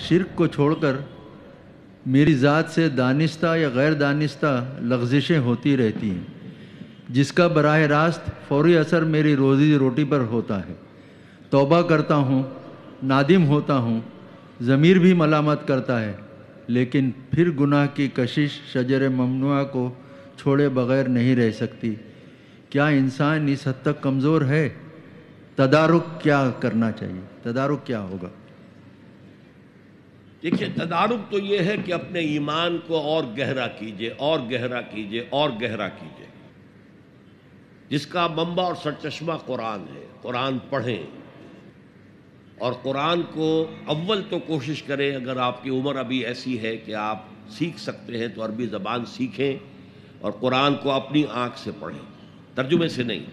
شرک کو چھوڑ کر میری ذات سے دانستہ یا غیر دانستہ لغزشیں ہوتی رہتی ہیں، جس کا براہ راست فوری اثر میری روزی روٹی پر ہوتا ہے۔ توبہ کرتا ہوں، نادم ہوتا ہوں، ضمیر بھی ملامت کرتا ہے، لیکن پھر گناہ کی کشش شجر ممنوعہ کو چھوڑے بغیر نہیں رہ سکتی۔ کیا انسان اس حد تک کمزور ہے؟ تدارک کیا کرنا چاہیے؟ تدارک کیا ہوگا؟ دیکھیے، تدارک تو یہ ہے کہ اپنے ایمان کو اور گہرا کیجئے، اور گہرا کیجئے، اور گہرا کیجئے، جس کا منبع اور سرچشمہ قرآن ہے۔ قرآن پڑھیں، اور قرآن کو اول تو کوشش کریں، اگر آپ کی عمر ابھی ایسی ہے کہ آپ سیکھ سکتے ہیں تو عربی زبان سیکھیں اور قرآن کو اپنی آنکھ سے پڑھیں، ترجمے سے نہیں۔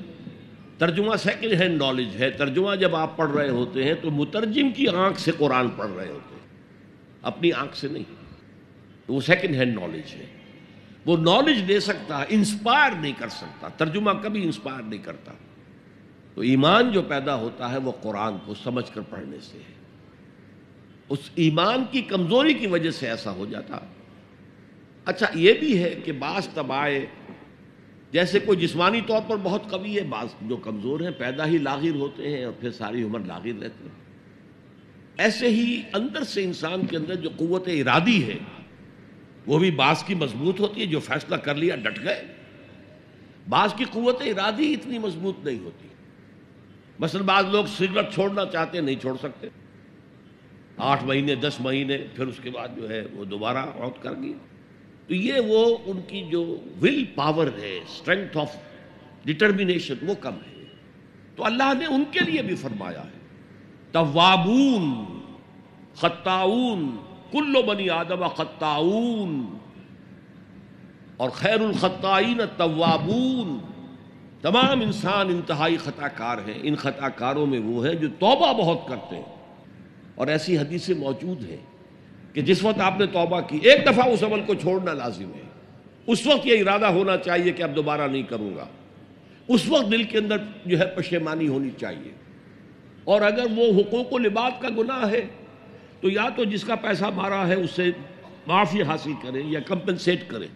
ترجمہ سیکنڈ ہینڈ نالج ہے، ترجمہ جب آپ پڑھ رہے ہوتے ہیں تو مترجم کی آنکھ سے قرآن پڑھ رہے ہوتے ہیں، اپنی آنکھ سے نہیں۔ تو وہ سیکنڈ ہینڈ نالج ہے، وہ نالج دے سکتا ہے، انسپائر نہیں کر سکتا۔ ترجمہ کبھی انسپائر نہیں کرتا۔ تو ایمان جو پیدا ہوتا ہے وہ قرآن کو سمجھ کر پڑھنے سے ہے۔ اس ایمان کی کمزوری کی وجہ سے ایسا ہو جاتا۔ اچھا، یہ بھی ہے کہ بعض طبائع، جیسے کوئی جسمانی طور پر بہت قوی ہے، بعض جو کمزور ہیں پیدا ہی لاغر ہوتے ہیں اور پھر ساری عمر لاغر رہتے ہیں۔ ایسے ہی اندر سے انسان کے اندر جو قوت ارادی ہے وہ بھی بعض کی مضبوط ہوتی ہے، جو فیصلہ کر لیا ڈٹ گئے۔ بعض کی قوت ارادی اتنی مضبوط نہیں ہوتی۔ مثلا بعض لوگ سگریٹ چھوڑنا چاہتے ہیں، نہیں چھوڑ سکتے، 8 مہینے 10 مہینے، پھر اس کے بعد جو ہے وہ دوبارہ عود کر گئی۔ تو یہ وہ ان کی جو ول پاور ہے، اسٹرینتھ آف ڈٹرمینیشن، وہ کم ہے۔ تو اللہ نے ان کے لیے بھی فرمایا ہے، توابون خطاؤون کل بنی آدم خطاؤون، اور خیر الخطائین التوابون، تمام انسان انتہائی خطا کار ہیں، ان خطا کاروں میں وہ ہیں جو توبہ بہت کرتے ہیں۔ اور ایسی حدیثیں موجود ہیں کہ جس وقت آپ نے توبہ کی، ایک دفعہ اس عمل کو چھوڑنا لازم ہے، اس وقت یہ ارادہ ہونا چاہیے کہ اب دوبارہ نہیں کروں گا، اس وقت دل کے اندر جو ہے پشیمانی ہونی چاہیے۔ اور اگر وہ حقوق و لباد کا گناہ ہے تو یا تو جس کا پیسہ مارا ہے اس سے معافی حاصل کریں یا کمپنسیٹ کریں،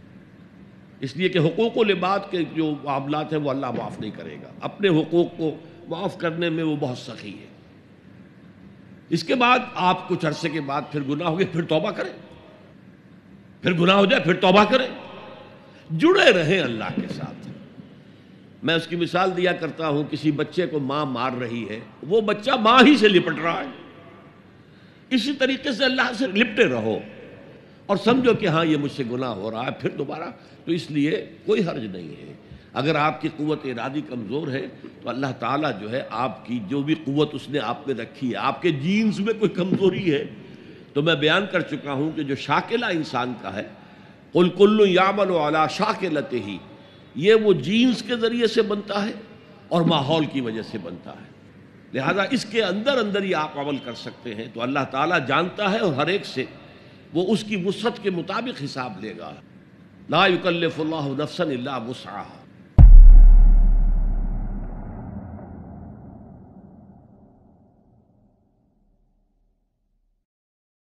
اس لیے کہ حقوق و لباد کے جو معاملات ہیں وہ اللہ معاف نہیں کرے گا۔ اپنے حقوق کو معاف کرنے میں وہ بہت سخی ہے۔ اس کے بعد آپ کچھ عرصے کے بعد پھر گناہ ہو گئے، پھر توبہ کریں، پھر گناہ ہو جائے پھر توبہ کریں، جڑے رہیں اللہ کے ساتھ۔ میں اس کی مثال دیا کرتا ہوں، کسی بچے کو ماں مار رہی ہے، وہ بچہ ماں ہی سے لپٹ رہا ہے، اسی طریقے سے اللہ سے لپٹے رہو اور سمجھو کہ ہاں یہ مجھ سے گناہ ہو رہا ہے، پھر دوبارہ۔ تو اس لیے کوئی حرج نہیں ہے۔ اگر آپ کی قوت ارادی کمزور ہے تو اللہ تعالیٰ جو ہے آپ کی جو بھی قوت اس نے آپ میں رکھی ہے، آپ کے جینز میں کوئی کمزوری ہے تو میں بیان کر چکا ہوں کہ جو شاکلہ انسان کا ہے، قُلْ كُلٌّ يَعْمَلُ عَلَىٰ شَاكِلَتِهِ، یہ وہ جینز کے ذریعے سے بنتا ہے اور ماحول کی وجہ سے بنتا ہے، لہذا اس کے اندر اندر ہی آپ عمل کر سکتے ہیں۔ تو اللہ تعالیٰ جانتا ہے اور ہر ایک سے وہ اس کی وسعت کے مطابق حساب لے گا۔ لا یکلف اللہ نفسا الا وسعها۔